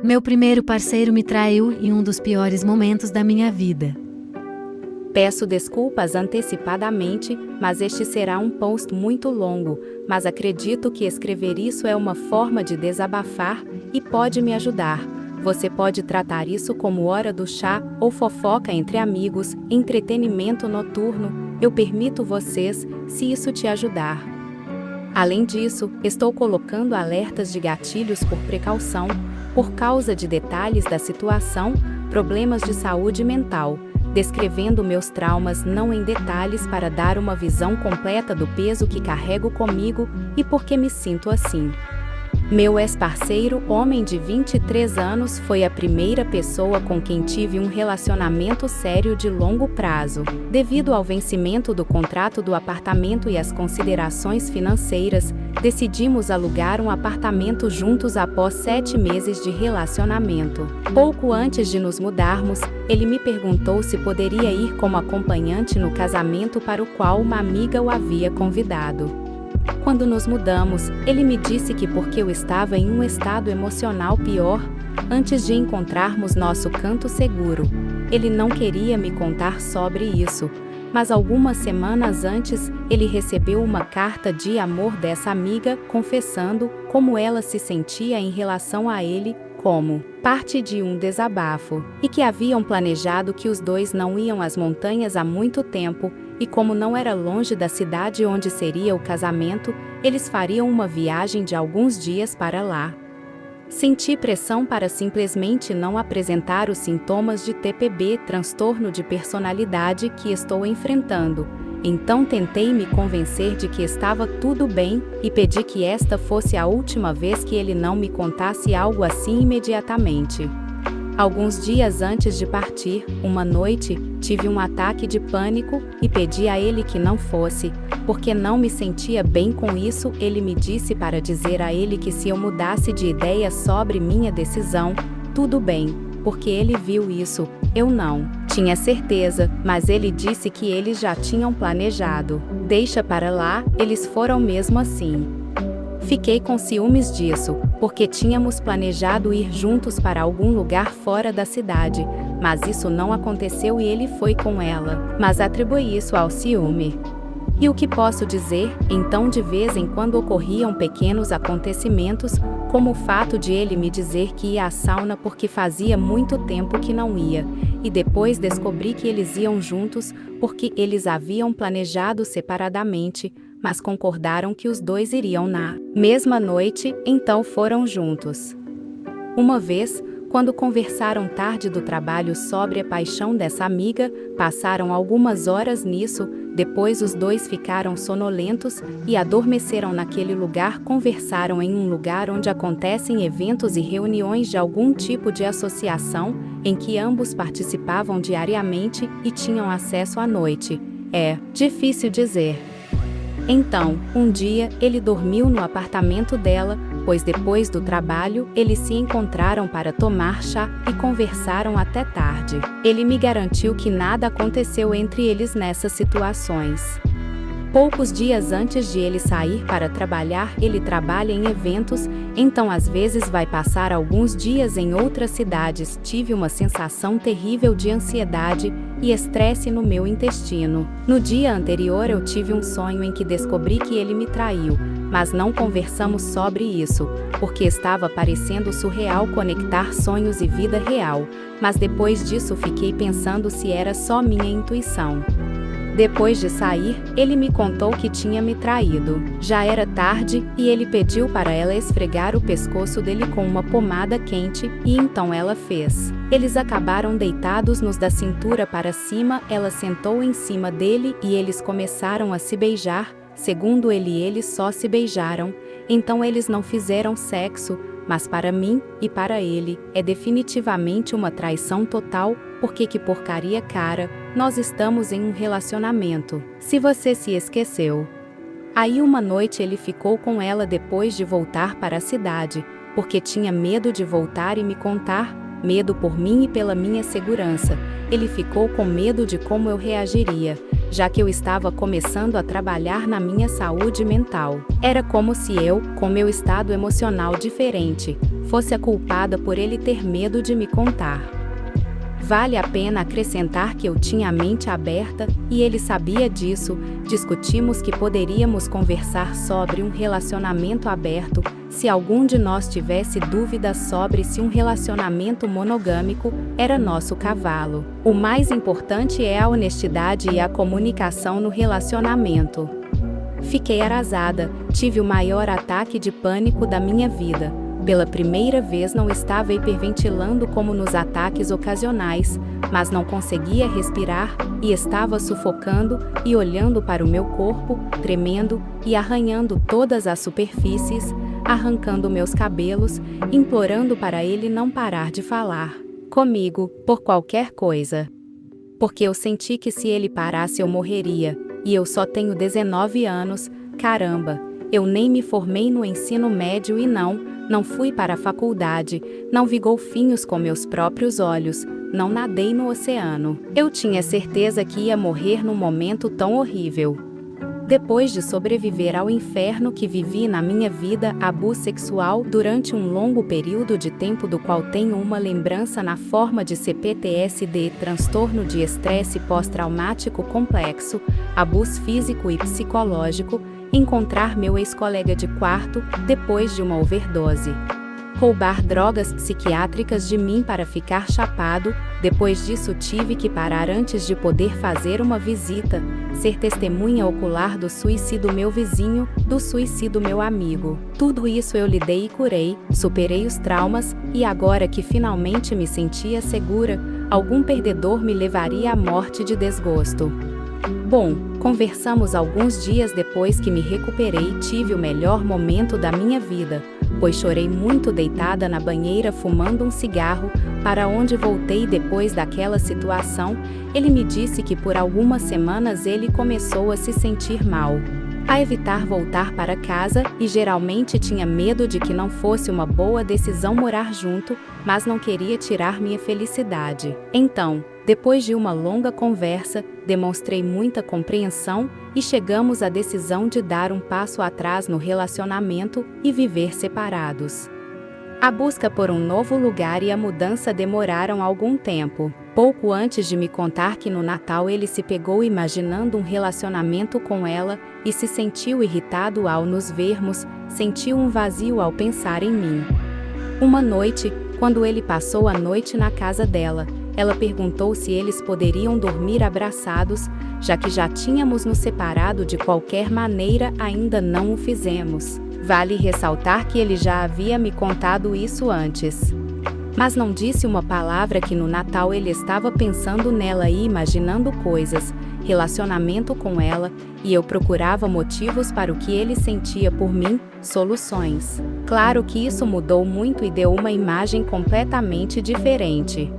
Meu primeiro parceiro me traiu em um dos piores momentos da minha vida. Peço desculpas antecipadamente, mas este será um post muito longo, mas acredito que escrever isso é uma forma de desabafar e pode me ajudar. Você pode tratar isso como hora do chá ou fofoca entre amigos, entretenimento noturno. Eu permito vocês, se isso te ajudar. Além disso, estou colocando alertas de gatilhos por precaução, por causa de detalhes da situação, problemas de saúde mental, descrevendo meus traumas não em detalhes para dar uma visão completa do peso que carrego comigo e por que me sinto assim. Meu ex-parceiro, homem de 23 anos, foi a primeira pessoa com quem tive um relacionamento sério de longo prazo. Devido ao vencimento do contrato do apartamento e às considerações financeiras, decidimos alugar um apartamento juntos após 7 meses de relacionamento. Pouco antes de nos mudarmos, ele me perguntou se poderia ir como acompanhante no casamento para o qual uma amiga o havia convidado. Quando nos mudamos, ele me disse que porque eu estava em um estado emocional pior, antes de encontrarmos nosso canto seguro, ele não queria me contar sobre isso, mas algumas semanas antes, ele recebeu uma carta de amor dessa amiga confessando como ela se sentia em relação a ele, como parte de um desabafo, e que haviam planejado que os dois não iam às montanhas há muito tempo, e como não era longe da cidade onde seria o casamento, eles fariam uma viagem de alguns dias para lá. Senti pressão para simplesmente não apresentar os sintomas de TPB, transtorno de personalidade, que estou enfrentando. Então tentei me convencer de que estava tudo bem e pedi que esta fosse a última vez que ele não me contasse algo assim imediatamente. Alguns dias antes de partir, uma noite, tive um ataque de pânico e pedi a ele que não fosse, porque não me sentia bem com isso. Ele me disse para dizer a ele que se eu mudasse de ideia sobre minha decisão, tudo bem, porque ele viu isso, eu não tinha certeza, mas ele disse que eles já tinham planejado. Deixa para lá, eles foram mesmo assim. Fiquei com ciúmes disso, porque tínhamos planejado ir juntos para algum lugar fora da cidade, mas isso não aconteceu e ele foi com ela, mas atribuí isso ao ciúme. E o que posso dizer? Então de vez em quando ocorriam pequenos acontecimentos, como o fato de ele me dizer que ia à sauna porque fazia muito tempo que não ia, e depois descobri que eles iam juntos porque eles haviam planejado separadamente, mas concordaram que os dois iriam na mesma noite, então foram juntos. Uma vez, quando conversaram tarde do trabalho sobre a paixão dessa amiga, passaram algumas horas nisso, depois os dois ficaram sonolentos e adormeceram naquele lugar. Conversaram em um lugar onde acontecem eventos e reuniões de algum tipo de associação, em que ambos participavam diariamente e tinham acesso à noite. É difícil dizer. Então, um dia, ele dormiu no apartamento dela, pois depois do trabalho, eles se encontraram para tomar chá e conversaram até tarde. Ele me garantiu que nada aconteceu entre eles nessas situações. Poucos dias antes de ele sair para trabalhar, ele trabalha em eventos, então às vezes vai passar alguns dias em outras cidades. Tive uma sensação terrível de ansiedade e estresse no meu intestino. No dia anterior eu tive um sonho em que descobri que ele me traiu, mas não conversamos sobre isso, porque estava parecendo surreal conectar sonhos e vida real, mas depois disso fiquei pensando se era só minha intuição. Depois de sair, ele me contou que tinha me traído. Já era tarde, e ele pediu para ela esfregar o pescoço dele com uma pomada quente, e então ela fez. Eles acabaram deitados nos da cintura para cima, ela sentou em cima dele e eles começaram a se beijar. Segundo ele e eles só se beijaram, então eles não fizeram sexo, mas para mim, e para ele, é definitivamente uma traição total, porque que porcaria cara, nós estamos em um relacionamento. Se você se esqueceu. Aí uma noite ele ficou com ela depois de voltar para a cidade, porque tinha medo de voltar e me contar, medo por mim e pela minha segurança. Ele ficou com medo de como eu reagiria, já que eu estava começando a trabalhar na minha saúde mental. Era como se eu, com meu estado emocional diferente, fosse a culpada por ele ter medo de me contar. Vale a pena acrescentar que eu tinha a mente aberta, e ele sabia disso. Discutimos que poderíamos conversar sobre um relacionamento aberto, se algum de nós tivesse dúvidas sobre se um relacionamento monogâmico era nosso cavalo. O mais importante é a honestidade e a comunicação no relacionamento. Fiquei arrasada, tive o maior ataque de pânico da minha vida. Pela primeira vez não estava hiperventilando como nos ataques ocasionais, mas não conseguia respirar, e estava sufocando, e olhando para o meu corpo, tremendo, e arranhando todas as superfícies, arrancando meus cabelos, implorando para ele não parar de falar comigo, por qualquer coisa. Porque eu senti que se ele parasse eu morreria, e eu só tenho 19 anos, caramba, eu nem me formei no ensino médio e não fui para a faculdade, não vi golfinhos com meus próprios olhos, não nadei no oceano. Eu tinha certeza que ia morrer num momento tão horrível. Depois de sobreviver ao inferno que vivi na minha vida, abuso sexual durante um longo período de tempo do qual tenho uma lembrança na forma de CPTSD, transtorno de estresse pós-traumático complexo, abuso físico e psicológico, encontrar meu ex-colega de quarto depois de uma overdose, roubar drogas psiquiátricas de mim para ficar chapado, depois disso tive que parar antes de poder fazer uma visita, ser testemunha ocular do suicídio meu vizinho, do suicídio meu amigo. Tudo isso eu lidei e curei, superei os traumas, e agora que finalmente me sentia segura, algum perdedor me levaria à morte de desgosto. Bom, conversamos alguns dias depois que me recuperei e tive o melhor momento da minha vida, pois chorei muito deitada na banheira fumando um cigarro, para onde voltei depois daquela situação. Ele me disse que por algumas semanas ele começou a se sentir mal, a evitar voltar para casa, e geralmente tinha medo de que não fosse uma boa decisão morar junto, mas não queria tirar minha felicidade. Então, depois de uma longa conversa, demonstrei muita compreensão e chegamos à decisão de dar um passo atrás no relacionamento e viver separados. A busca por um novo lugar e a mudança demoraram algum tempo. Pouco antes de me contar que no Natal ele se pegou imaginando um relacionamento com ela e se sentiu irritado ao nos vermos, sentiu um vazio ao pensar em mim. Uma noite, quando ele passou a noite na casa dela, ela perguntou se eles poderiam dormir abraçados, já que já tínhamos nos separado de qualquer maneira, ainda não o fizemos. Vale ressaltar que ele já havia me contado isso antes. Mas não disse uma palavra que no Natal ele estava pensando nela e imaginando coisas, relacionamento com ela, e eu procurava motivos para o que ele sentia por mim, soluções. Claro que isso mudou muito e deu uma imagem completamente diferente.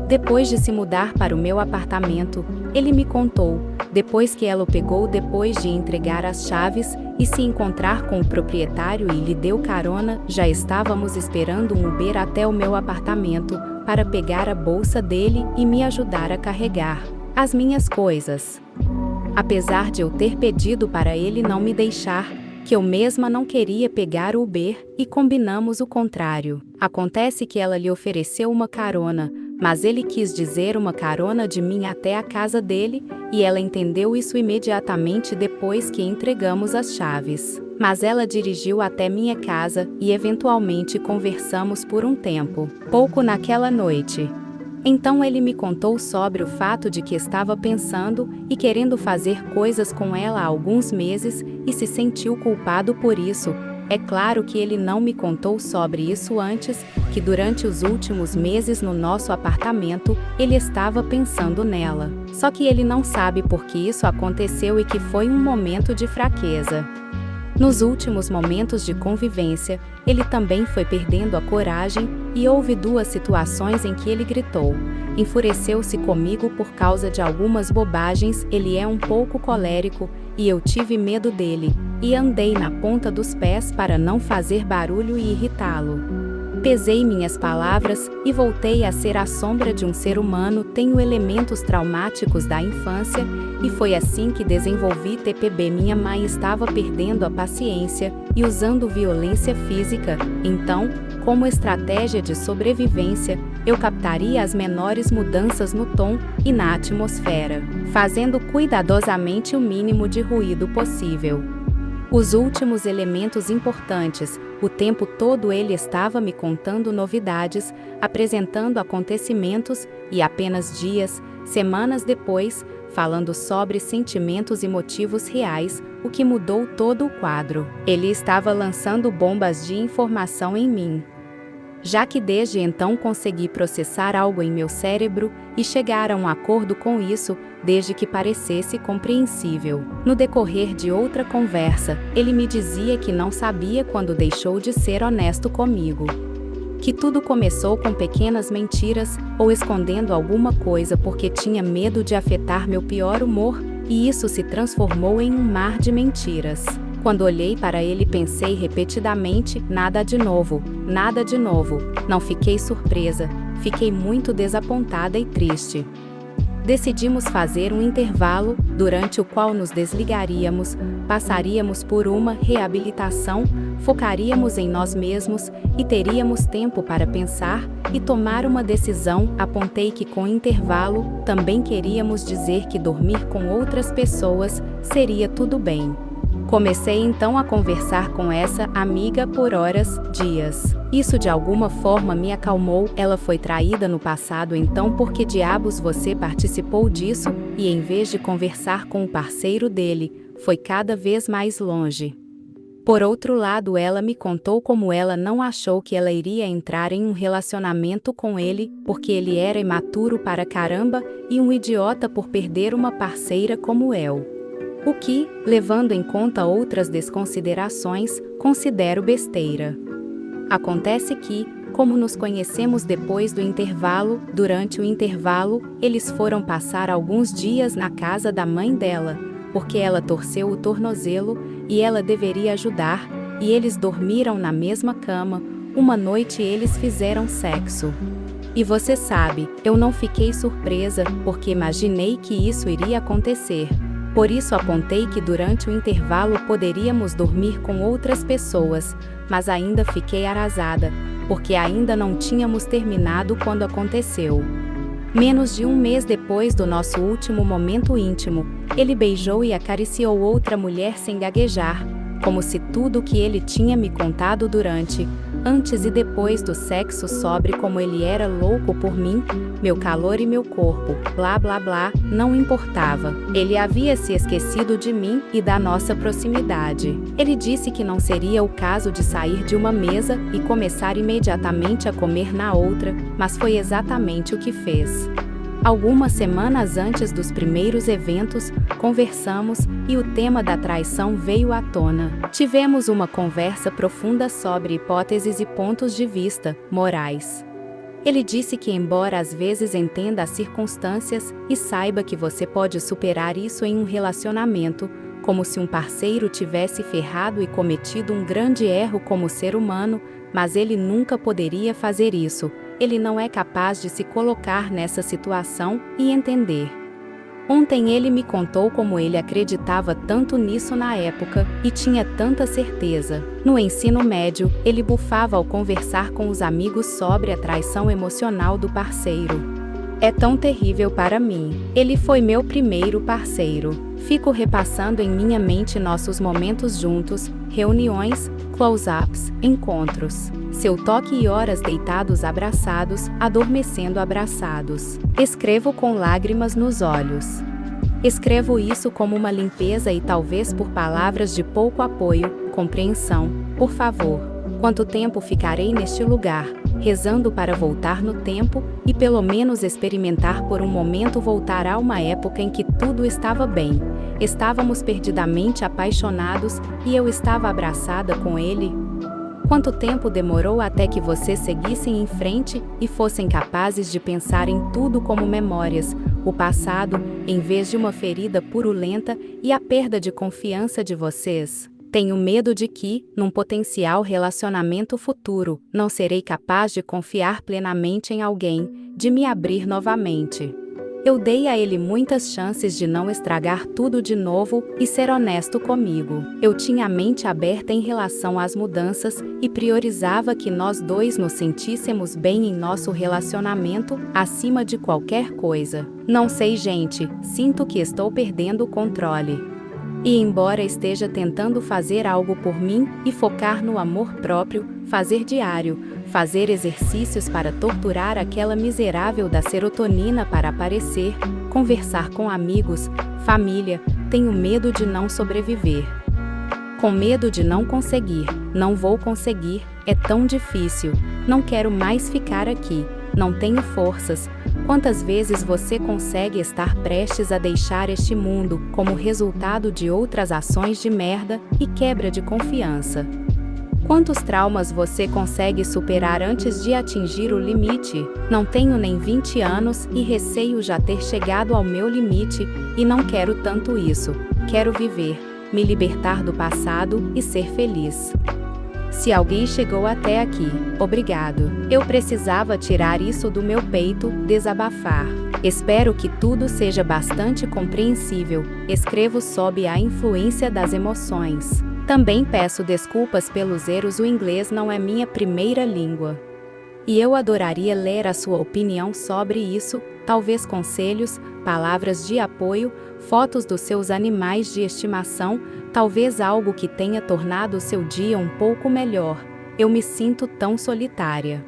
Depois de se mudar para o meu apartamento, ele me contou, depois que ela o pegou depois de entregar as chaves e se encontrar com o proprietário e lhe deu carona, já estávamos esperando um Uber até o meu apartamento, para pegar a bolsa dele e me ajudar a carregar as minhas coisas. Apesar de eu ter pedido para ele não me deixar, que eu mesma não queria pegar o Uber, e combinamos o contrário. Acontece que ela lhe ofereceu uma carona, mas ele quis dizer uma carona de mim até a casa dele, e ela entendeu isso imediatamente depois que entregamos as chaves. Mas ela dirigiu até minha casa, e eventualmente conversamos por um tempo, pouco naquela noite. Então ele me contou sobre o fato de que estava pensando e querendo fazer coisas com ela há alguns meses, e se sentiu culpado por isso. É claro que ele não me contou sobre isso antes, que durante os últimos meses no nosso apartamento, ele estava pensando nela. Só que ele não sabe por que isso aconteceu e que foi um momento de fraqueza. Nos últimos momentos de convivência, ele também foi perdendo a coragem, e houve duas situações em que ele gritou. Enfureceu-se comigo por causa de algumas bobagens, ele é um pouco colérico, e eu tive medo dele, e andei na ponta dos pés para não fazer barulho e irritá-lo. Pesei minhas palavras, e voltei a ser a sombra de um ser humano. Tenho elementos traumáticos da infância, e foi assim que desenvolvi TPB. Minha mãe estava perdendo a paciência, e usando violência física, então, como estratégia de sobrevivência, eu captaria as menores mudanças no tom e na atmosfera, fazendo cuidadosamente o mínimo de ruído possível. Os últimos elementos importantes, o tempo todo ele estava me contando novidades, apresentando acontecimentos e apenas dias, semanas depois, falando sobre sentimentos e motivos reais, o que mudou todo o quadro. Ele estava lançando bombas de informação em mim. Já que desde então consegui processar algo em meu cérebro e chegar a um acordo com isso, desde que parecesse compreensível. No decorrer de outra conversa, ele me dizia que não sabia quando deixou de ser honesto comigo. Que tudo começou com pequenas mentiras ou escondendo alguma coisa porque tinha medo de afetar meu pior humor, e isso se transformou em um mar de mentiras. Quando olhei para ele, pensei repetidamente: nada de novo, nada de novo. Não fiquei surpresa, fiquei muito desapontada e triste. Decidimos fazer um intervalo, durante o qual nos desligaríamos, passaríamos por uma reabilitação, focaríamos em nós mesmos e teríamos tempo para pensar e tomar uma decisão. Apontei que com intervalo, também queríamos dizer que dormir com outras pessoas seria tudo bem. Comecei então a conversar com essa amiga por horas, dias. Isso de alguma forma me acalmou. Ela foi traída no passado, então por que diabos você participou disso? E em vez de conversar com o parceiro dele, foi cada vez mais longe. Por outro lado, ela me contou como ela não achou que ela iria entrar em um relacionamento com ele, porque ele era imaturo para caramba e um idiota por perder uma parceira como eu. O que, levando em conta outras desconsiderações, considero besteira. Acontece que, como nos conhecemos depois do intervalo, durante o intervalo, eles foram passar alguns dias na casa da mãe dela, porque ela torceu o tornozelo e ela deveria ajudar, e eles dormiram na mesma cama. Uma noite eles fizeram sexo. E você sabe, eu não fiquei surpresa, porque imaginei que isso iria acontecer. Por isso apontei que durante o intervalo poderíamos dormir com outras pessoas, mas ainda fiquei arrasada, porque ainda não tínhamos terminado quando aconteceu. Menos de um mês depois do nosso último momento íntimo, ele beijou e acariciou outra mulher sem gaguejar, como se tudo o que ele tinha me contado durante, antes e depois do sexo sobre como ele era louco por mim, meu calor e meu corpo, blá blá blá, não importava. Ele havia se esquecido de mim e da nossa proximidade. Ele disse que não seria o caso de sair de uma mesa e começar imediatamente a comer na outra, mas foi exatamente o que fez. Algumas semanas antes dos primeiros eventos, conversamos e o tema da traição veio à tona. Tivemos uma conversa profunda sobre hipóteses e pontos de vista morais. Ele disse que, embora às vezes entenda as circunstâncias e saiba que você pode superar isso em um relacionamento, como se um parceiro tivesse ferrado e cometido um grande erro como ser humano, mas ele nunca poderia fazer isso. Ele não é capaz de se colocar nessa situação e entender. Ontem ele me contou como ele acreditava tanto nisso na época e tinha tanta certeza. No ensino médio, ele bufava ao conversar com os amigos sobre a traição emocional do parceiro. É tão terrível para mim. Ele foi meu primeiro parceiro. Fico repassando em minha mente nossos momentos juntos, reuniões, close-ups, encontros. Seu toque e horas deitados abraçados, adormecendo abraçados. Escrevo com lágrimas nos olhos. Escrevo isso como uma limpeza e talvez por palavras de pouco apoio, compreensão. Por favor, quanto tempo ficarei neste lugar, rezando para voltar no tempo e pelo menos experimentar por um momento voltar a uma época em que tudo estava bem. Estávamos perdidamente apaixonados e eu estava abraçada com ele. Quanto tempo demorou até que vocês seguissem em frente e fossem capazes de pensar em tudo como memórias, o passado, em vez de uma ferida purulenta e a perda de confiança de vocês? Tenho medo de que, num potencial relacionamento futuro, não serei capaz de confiar plenamente em alguém, de me abrir novamente. Eu dei a ele muitas chances de não estragar tudo de novo e ser honesto comigo. Eu tinha a mente aberta em relação às mudanças e priorizava que nós dois nos sentíssemos bem em nosso relacionamento, acima de qualquer coisa. Não sei, gente, sinto que estou perdendo o controle. E embora esteja tentando fazer algo por mim e focar no amor próprio, fazer diário, fazer exercícios para torturar aquela miserável da serotonina para aparecer, conversar com amigos, família, tenho medo de não sobreviver. Com medo de não conseguir, não vou conseguir, é tão difícil, não quero mais ficar aqui, não tenho forças. Quantas vezes você consegue estar prestes a deixar este mundo como resultado de outras ações de merda e quebra de confiança? Quantos traumas você consegue superar antes de atingir o limite? Não tenho nem 20 anos e receio já ter chegado ao meu limite e não quero tanto isso. Quero viver, me libertar do passado e ser feliz. Se alguém chegou até aqui, obrigado. Eu precisava tirar isso do meu peito, desabafar. Espero que tudo seja bastante compreensível. Escrevo sob a influência das emoções. Também peço desculpas pelos erros, o inglês não é minha primeira língua. E eu adoraria ler a sua opinião sobre isso, talvez conselhos, palavras de apoio, fotos dos seus animais de estimação, talvez algo que tenha tornado o seu dia um pouco melhor. Eu me sinto tão solitária.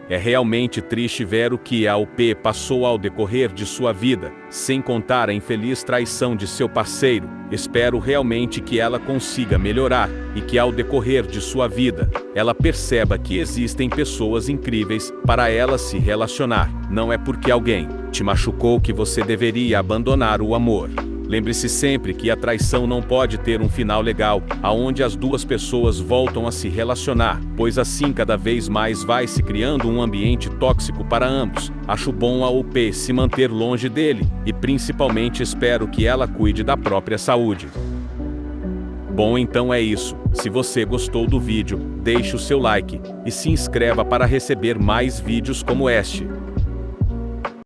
É realmente triste ver o que a UP passou ao decorrer de sua vida, sem contar a infeliz traição de seu parceiro. Espero realmente que ela consiga melhorar e que ao decorrer de sua vida, ela perceba que existem pessoas incríveis para ela se relacionar. Não é porque alguém te machucou que você deveria abandonar o amor. Lembre-se sempre que a traição não pode ter um final legal, aonde as duas pessoas voltam a se relacionar, pois assim cada vez mais vai se criando um ambiente tóxico para ambos. Acho bom a UP se manter longe dele, e principalmente espero que ela cuide da própria saúde. Bom, então é isso. Se você gostou do vídeo, deixe o seu like e se inscreva para receber mais vídeos como este.